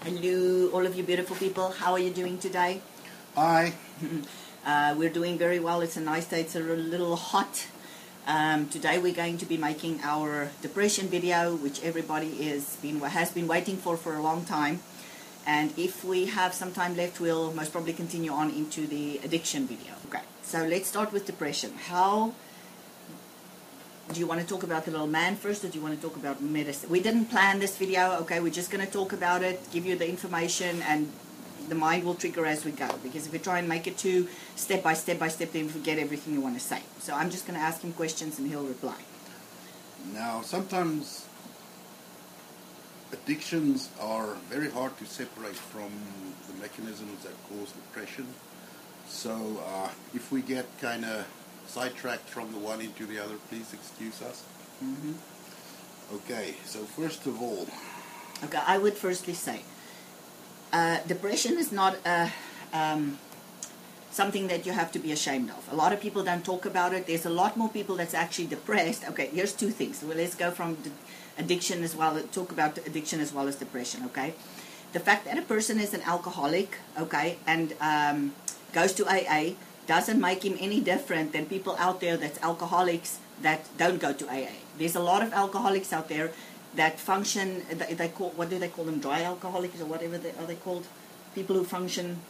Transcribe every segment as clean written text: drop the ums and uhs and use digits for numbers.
Hello, all of you beautiful people. How are you doing today? Hi. We're doing very well. It's a nice day. It's a little hot. Today we're going to be making our depression video, which everybody has been waiting for a long time. And if we have some time left, we'll most probably continue on into the addiction video. Okay, so let's start with depression. How do you want to talk about the little man first, or do you want to talk about medicine? We didn't plan this video, okay? We're just going to talk about it, give you the information, and the mind will trigger as we go. Because if we try and make it too step by step, then we forget everything you want to say. So I'm just going to ask him questions and he'll reply. Now, sometimes addictions are very hard to separate from the mechanisms that cause depression. So if we get kind of sidetracked from the one into the other, please excuse us. Okay, so first of all, okay, I would firstly say depression is not something that you have to be ashamed of. A lot of people don't talk about it. There's a lot more people that's actually depressed. Okay, here's two things. Well, let's go from addiction as well, talk about addiction as well as depression, okay? The fact that a person is an alcoholic, okay, and goes to AA doesn't make him any different than people out there that's alcoholics that don't go to AA. There's a lot of alcoholics out there that function, they call, what do they call them, dry alcoholics or whatever are they called? People who function...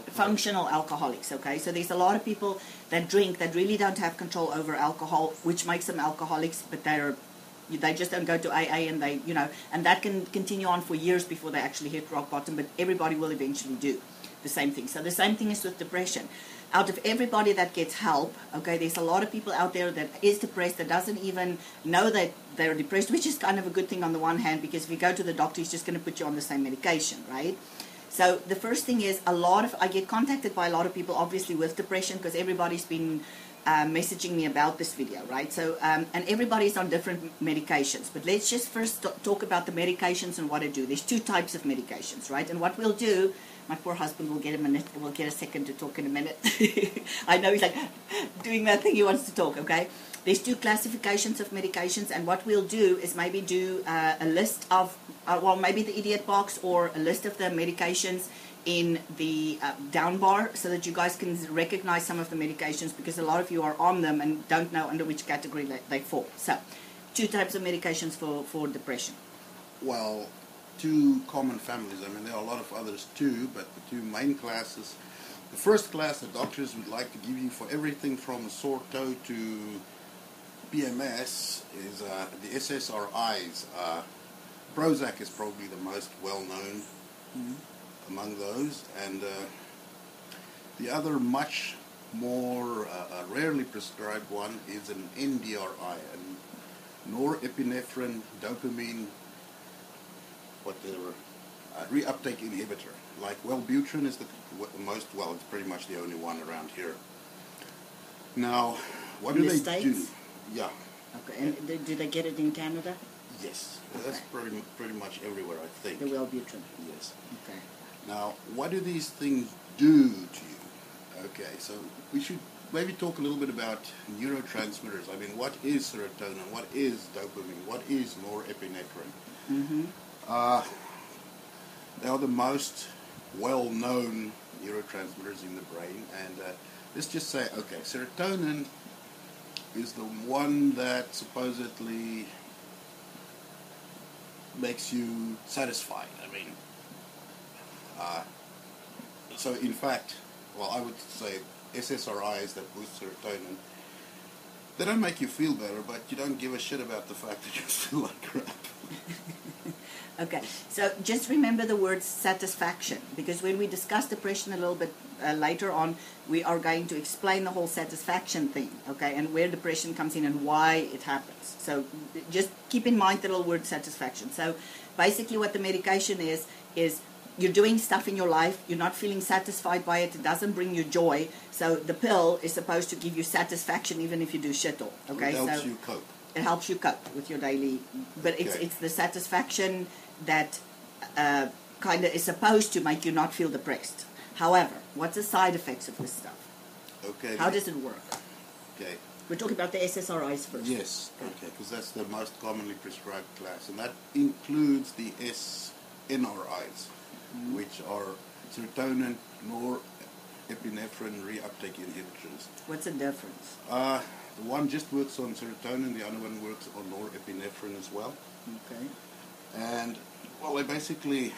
Functional alcoholics, okay? So there's a lot of people that drink that really don't have control over alcohol, which makes them alcoholics, but they just don't go to AA, and they, you know, and that can continue on for years before they actually hit rock bottom, but everybody will eventually do the same thing. So the same thing is with depression. Out of everybody that gets help, okay, there's a lot of people out there that is depressed that doesn't even know that they're depressed, which is kind of a good thing on the one hand, because if you go to the doctor, he's just going to put you on the same medication, right? So the first thing is I get contacted by a lot of people, obviously, with depression, because everybody's been messaging me about this video, right? So, and everybody's on different medications. But let's just first talk about the medications and what they do. There's two types of medications, right? And what we'll do, my poor husband will get a second to talk in a minute. I know he's like doing that thing, he wants to talk, okay? There's two classifications of medications, and what we'll do is maybe do a list of, well, maybe the idiot box or a list of the medications in the down bar, so that you guys can recognize some of the medications, because a lot of you are on them and don't know under which category they fall. So, two types of medications for depression. well, two common families. I mean, there are a lot of others too, but the two main classes. The first class that doctors would like to give you for everything from a sore toe to PMS is the SSRIs. Prozac is probably the most well-known among those, and the other much more rarely prescribed one is an NDRI, a norepinephrine dopamine reuptake inhibitor. Like Wellbutrin is the most, well, it's pretty much the only one around here. Now, what do they do? Yeah. Okay, and do they get it in Canada? Yes, that's pretty much everywhere, I think. The Wellbutrin. Yes. Okay. Now, what do these things do to you? Okay, so we should maybe talk a little bit about neurotransmitters. I mean, what is serotonin? What is dopamine? What is norepinephrine? They are the most well-known neurotransmitters in the brain, and let's just say, okay, serotonin is the one that supposedly makes you satisfied. I mean, so in fact, well, I would say SSRIs that boost serotonin, they don't make you feel better, but you don't give a shit about the fact that you feel like crap. Okay, so just remember the word satisfaction, because when we discuss depression a little bit later on, we are going to explain the whole satisfaction thing, okay, and where depression comes in and why it happens. So just keep in mind the little word satisfaction. So basically what the medication is you're doing stuff in your life, you're not feeling satisfied by it, it doesn't bring you joy, so the pill is supposed to give you satisfaction even if you do shit all, okay? It helps you cope. It helps you cope with your daily, but okay. it's the satisfaction that kind of is supposed to make you not feel depressed. However, what's the side effects of this stuff? Okay. How does it work? Okay. We're talking about the SSRIs first. Yes, okay, because that's the most commonly prescribed class, and that includes the SNRIs, which are serotonin, norepinephrine reuptake inhibitors. What's the difference? The one just works on serotonin, the other one works on norepinephrine as well. Okay. And, well, they basically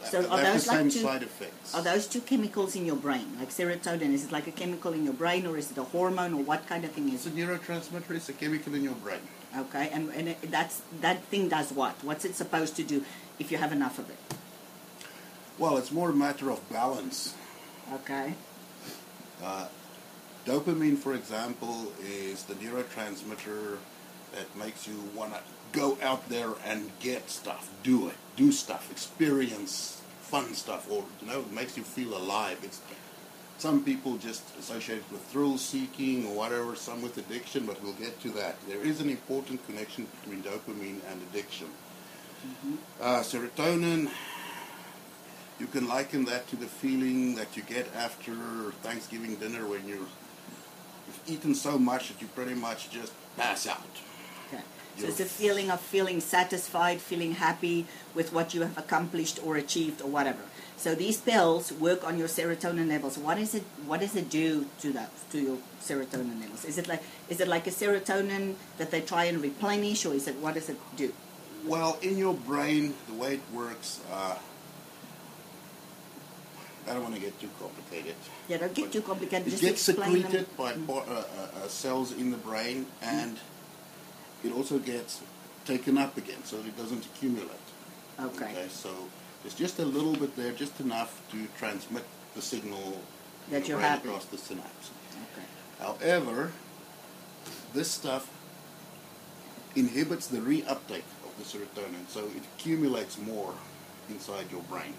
So have are the those same like side effects. Are those two chemicals in your brain? Like serotonin, is it like a chemical in your brain, or is it a hormone, or what kind of thing It's is a it? neurotransmitter, it's a chemical in your brain. Okay, and that thing does what? What's it supposed to do if you have enough of it? Well, it's more a matter of balance. Okay. Dopamine, for example, is the neurotransmitter that makes you want to go out there and get stuff, do stuff, experience fun stuff, or it makes you feel alive. It's some people just associate it with thrill-seeking or whatever, some with addiction, but we'll get to that. There is an important connection between dopamine and addiction. Serotonin, you can liken that to the feeling that you get after Thanksgiving dinner when you've eaten so much that you pretty much just pass out. Okay. So it's a feeling of feeling satisfied, feeling happy with what you have accomplished or achieved or whatever. So these pills work on your serotonin levels. What does it do to your serotonin levels? Is it like a serotonin that they try and replenish, or what does it do? Well, in your brain, the way it works, I don't want to get too complicated. Yeah, don't get too complicated. It Just gets explain secreted by cells in the brain, and it also gets taken up again, so it doesn't accumulate. Okay. So there's just a little bit there, just enough to transmit the signal That you're brain happy. across the synapse. Okay. However, this stuff inhibits the reuptake of the serotonin, so it accumulates more inside your brain.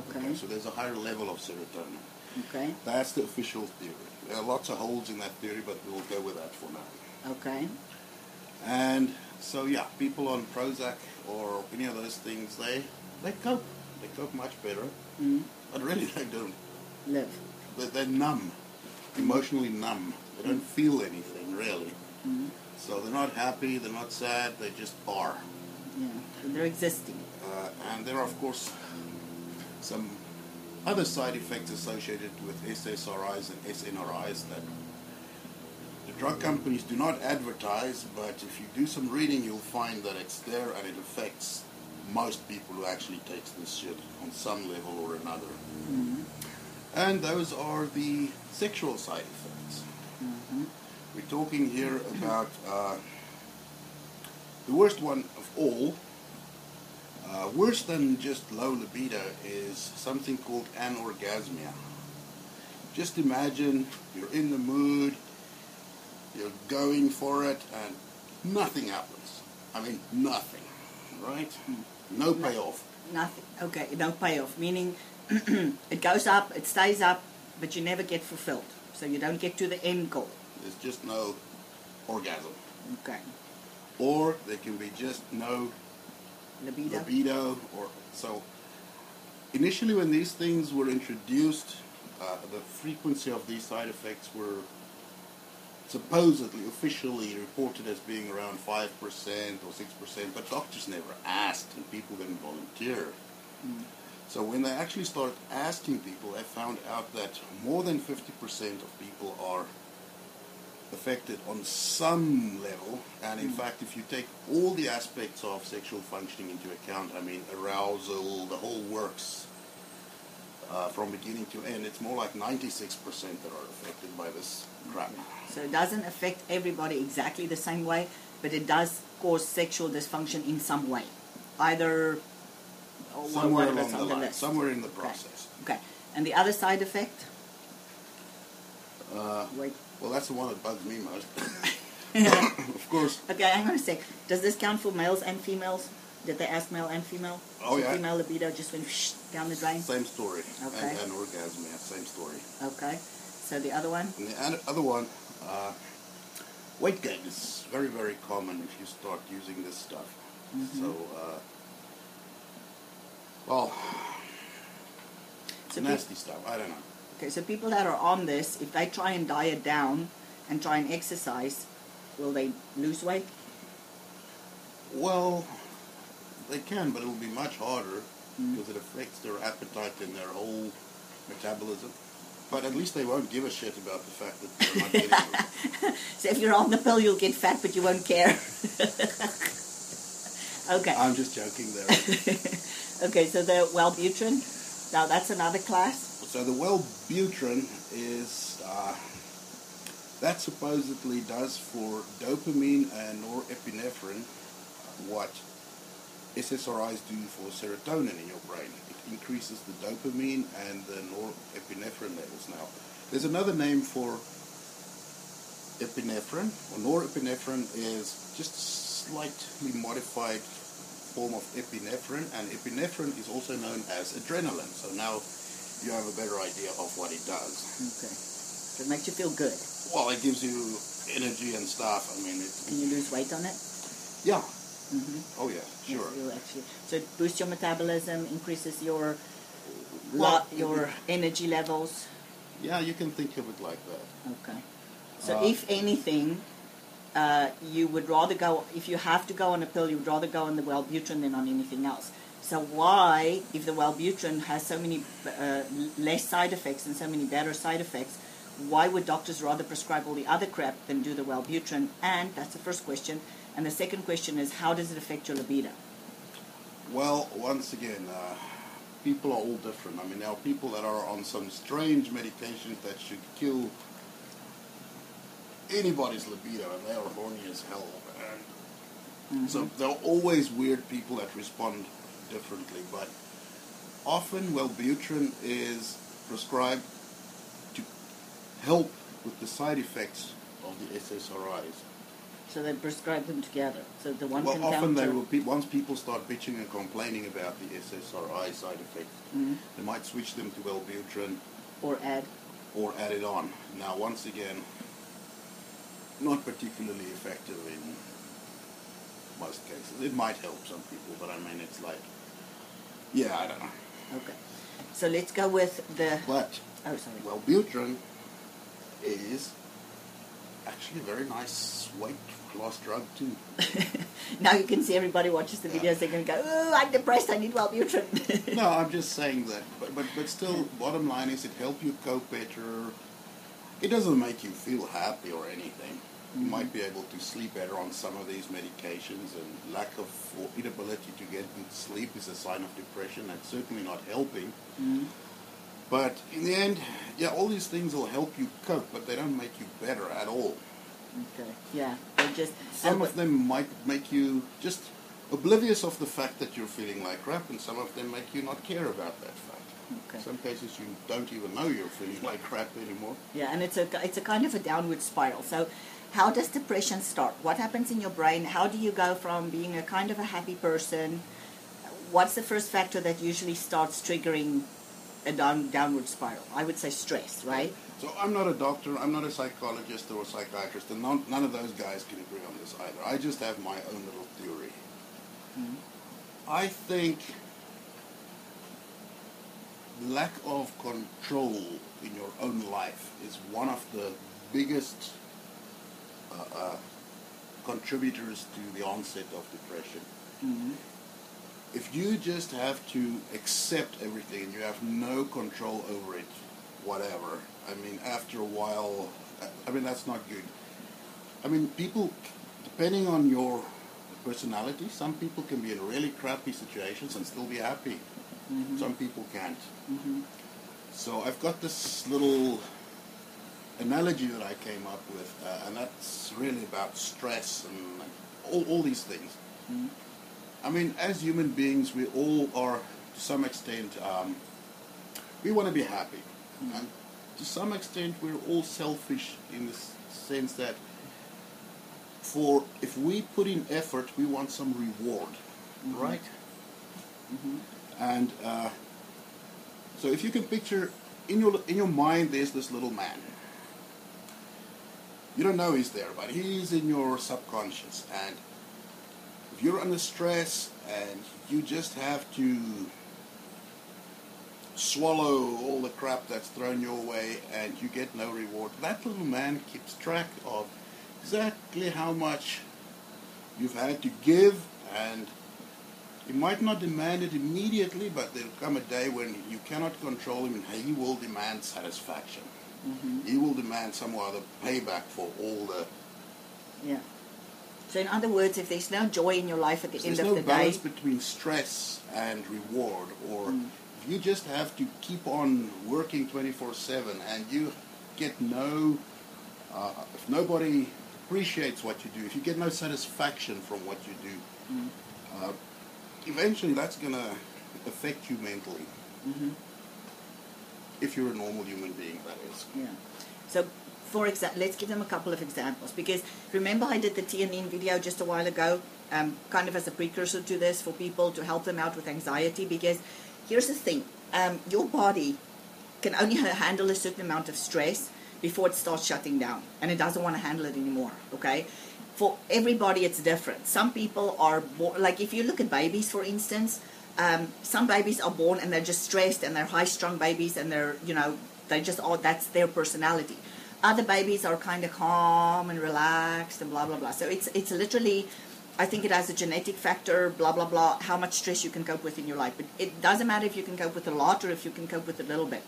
Okay. So there's a higher level of serotonin. Okay. That's the official theory. There are lots of holes in that theory, but we'll go with that for now. Okay. And so, yeah, people on Prozac or any of those things, they cope. They cope much better. But really, they don't. Live. They're numb, emotionally numb. They don't feel anything, really. So they're not happy, they're not sad, they just are. Yeah. So they're existing. And there are, of course, some other side effects associated with SSRIs and SNRIs that the drug companies do not advertise, but if you do some reading, you'll find that it's there and it affects most people who actually takes this shit on some level or another. And those are the sexual side effects. We're talking here about the worst one of all. Worse than just low libido is something called anorgasmia. Just imagine you're in the mood, you're going for it, and nothing happens. I mean, nothing, right? No payoff. Nothing. Okay. No payoff. Meaning, it goes up, it stays up, but you never get fulfilled. So you don't get to the end goal. There's just no orgasm. Okay. Or there can be just no libido. Or so initially when these things were introduced, the frequency of these side effects were supposedly officially reported as being around 5% or 6%, but doctors never asked and people didn't volunteer. So when they actually started asking people, they found out that more than 50% of people are affected on some level, and in fact, if you take all the aspects of sexual functioning into account, I mean arousal, the whole works, from beginning to end, it's more like 96% that are affected by this crap. So it doesn't affect everybody exactly the same way, but it does cause sexual dysfunction in some way, either or Somewhere whatever's along the on the line, list. somewhere in the process. Okay. And the other side effect? Wait. Well, that's the one that bugs me most. Of course. Okay, hang on a sec. Does this count for males and females? Did they ask male and female? Oh, so yeah. Female libido just went down the drain? Same story. Okay. And orgasmia, same story. Okay. So the other one? And the other one, weight gain is very, very common if you start using this stuff. So, well, it's nasty stuff. I don't know. Okay, so people that are on this, if they try and diet down and try and exercise, will they lose weight? Well, they can, but it'll be much harder because it affects their appetite and their whole metabolism. But at least they won't give a shit about the fact that they're not getting it. So if you're on the pill, you'll get fat, but you won't care. Okay. I'm just joking there. Okay, so the Wellbutrin, now that's another class. So the Wellbutrin is, that supposedly does for dopamine and norepinephrine what SSRIs do for serotonin in your brain. It increases the dopamine and the norepinephrine levels. Now, there's another name for epinephrine, or norepinephrine is just a slightly modified form of epinephrine, and epinephrine is also known as adrenaline. So now you have a better idea of what it does. Okay. So it makes you feel good. Well, it gives you energy and stuff. I mean, Can you lose weight on it? Yeah. Mm-hmm. Oh yeah, sure. Yes, you actually. So it boosts your metabolism, increases your energy levels. Yeah, you can think of it like that. Okay. So if anything, you would rather go, if you have to go on a pill, you would rather go on the Wellbutrin than on anything else. So why, if the Wellbutrin has so many less side effects and so many better side effects, why would doctors rather prescribe all the other crap than do the Wellbutrin? And that's the first question. And the second question is, how does it affect your libido? Well, once again, people are all different. I mean, there are people that are on some strange medications that should kill anybody's libido, and they are horny as hell. And so there are always weird people that respond differently, but often Wellbutrin is prescribed to help with the side effects of the SSRIs. So they prescribe them together. So the one Well, can often counter. they will. Once people start bitching and complaining about the SSRI side effects, they might switch them to Wellbutrin or add. or add it on. Now, once again, not particularly effective in most cases. It might help some people, but I mean, it's like, yeah, I don't know. Okay. So let's go with the. But Oh, sorry. Wellbutrin is actually a very nice weight loss drug too. Now you can see everybody watches the videos. They're going to go, "Oh, I'm depressed. I need Wellbutrin." No, I'm just saying that. But still, bottom line is it helps you cope better. It doesn't make you feel happy or anything. You might be able to sleep better on some of these medications, and lack of or inability to get good sleep is a sign of depression. That's certainly not helping. But in the end, yeah, all these things will help you cope, but they don't make you better at all. Okay. Yeah. They just. Some of them might make you just oblivious of the fact that you're feeling like crap, and some of them make you not care about that fact. Okay. In some cases, you don't even know you're feeling like crap anymore. Yeah, and it's a kind of a downward spiral. So, how does depression start? What happens in your brain? How do you go from being a kind of a happy person? What's the first factor that usually starts triggering a downward spiral? I would say stress, right? So I'm not a doctor, I'm not a psychologist or a psychiatrist, and none of those guys can agree on this either. I just have my own little theory. I think lack of control in your own life is one of the biggest contributors to the onset of depression. If you just have to accept everything and you have no control over it, whatever, I mean, after a while, I mean, that's not good. I mean, people, depending on your personality, some people can be in really crappy situations and still be happy. Some people can't. So I've got this little analogy that I came up with, and that's really about stress and all these things. I mean, as human beings, we all are, to some extent, we want to be happy. And to some extent, we're all selfish in the sense that if we put in effort, we want some reward, right? And so if you can picture, in your mind, there's this little man. You don't know he's there, but he's in your subconscious. And if you're under stress and you just have to swallow all the crap that's thrown your way and you get no reward, that little man keeps track of exactly how much you've had to give and He might not demand it immediately, but there'll come a day when you cannot control him, and he will demand satisfaction. He will demand some other payback for all the... Yeah. So in other words, if there's no joy in your life at the end of the day... There's no balance between stress and reward, or if you just have to keep on working 24/7 and you get no... if nobody appreciates what you do, if you get no satisfaction from what you do, eventually that's going to affect you mentally. If you're a normal human being, that is. Yeah. So, for example, let's give them a couple of examples. Because remember I did the theanine video just a while ago, kind of as a precursor to this for people to help them out with anxiety. Because here's the thing, your body can only handle a certain amount of stress before it starts shutting down. And it doesn't want to handle it anymore, okay? For everybody, it's different. Some people are born, like if you look at babies, for instance, some babies are born and they're just stressed and they're high-strung babies and they're, you know, they just all, that's their personality. Other babies are kind of calm and relaxed and blah, blah, blah. So it's literally, I think it has a genetic factor, blah, blah, blah, how much stress you can cope with in your life. But it doesn't matter if you can cope with a lot or if you can cope with a little bit.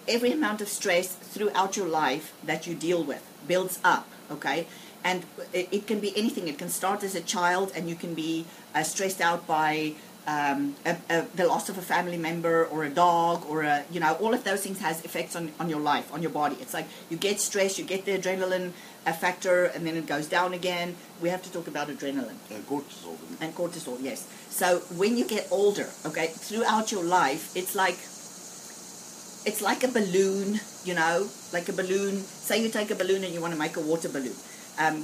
Every amount of stress throughout your life that you deal with builds up, okay? And it can be anything. It can start as a child and you can be stressed out by the loss of a family member or a dog or a, you know, all of those things has effects on your life, on your body. It's like you get stressed, you get the adrenaline factor, and then it goes down again. We have to talk about adrenaline. And cortisol. And cortisol, yes. So when you get older, okay, throughout your life, it's like a balloon, you know, like a balloon. Say you take a balloon and you want to make a water balloon.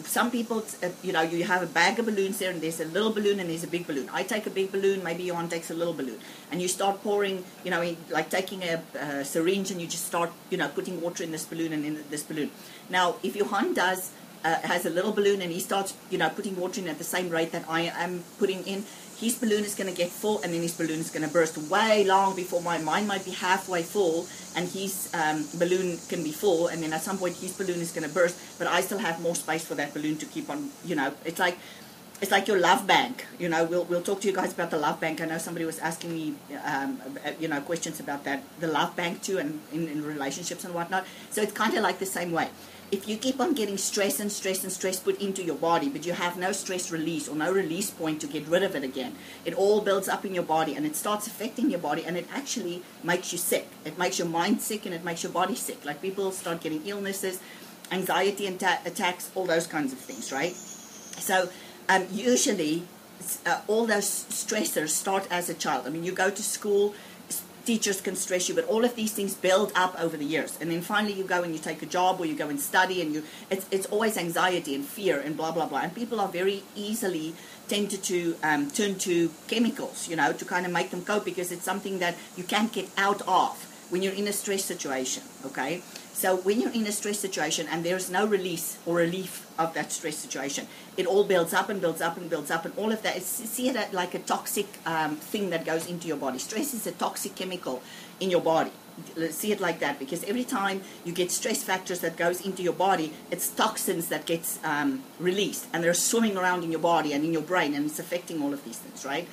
Some people, you know, you have a bag of balloons there and there's a little balloon and there's a big balloon. I take a big balloon, maybe Johan takes a little balloon. And you start pouring, you know, like taking a syringe and you just start, you know, putting water in this balloon and in this balloon. Now, if Johan has a little balloon and he starts, you know, putting water in at the same rate that I am putting in, his balloon is going to get full and then his balloon is going to burst way long before mine. Mine might be halfway full and his balloon can be full, and then at some point his balloon is going to burst, but I still have more space for that balloon to keep on, you know. It's like your love bank, you know. We'll talk to you guys about the love bank. I know somebody was asking me, you know, questions about that, the love bank too, and in relationships and whatnot. So it's kind of like the same way. If you keep on getting stress and stress and stress put into your body, but you have no stress release or no release point to get rid of it again, it all builds up in your body and it starts affecting your body, and it actually makes you sick. It makes your mind sick and it makes your body sick. Like people start getting illnesses, anxiety attacks, all those kinds of things, right? So usually all those stressors start as a child. I mean, you go to school, teachers can stress you, but all of these things build up over the years, and then finally you go and you take a job or you go and study, and it's always anxiety and fear and blah blah blah, and people are very easily tempted to turn to chemicals, you know, to kind of make them cope, because it's something that you can't get out of when you're in a stress situation, okay? So when you're in a stress situation and there's no release or relief of that stress situation, it all builds up and builds up and builds up, and all of that is, see it like a toxic thing that goes into your body. Stress is a toxic chemical in your body. See it like that, because every time you get stress factors that goes into your body, it's toxins that gets released, and they're swimming around in your body and in your brain, and it's affecting all of these things, right?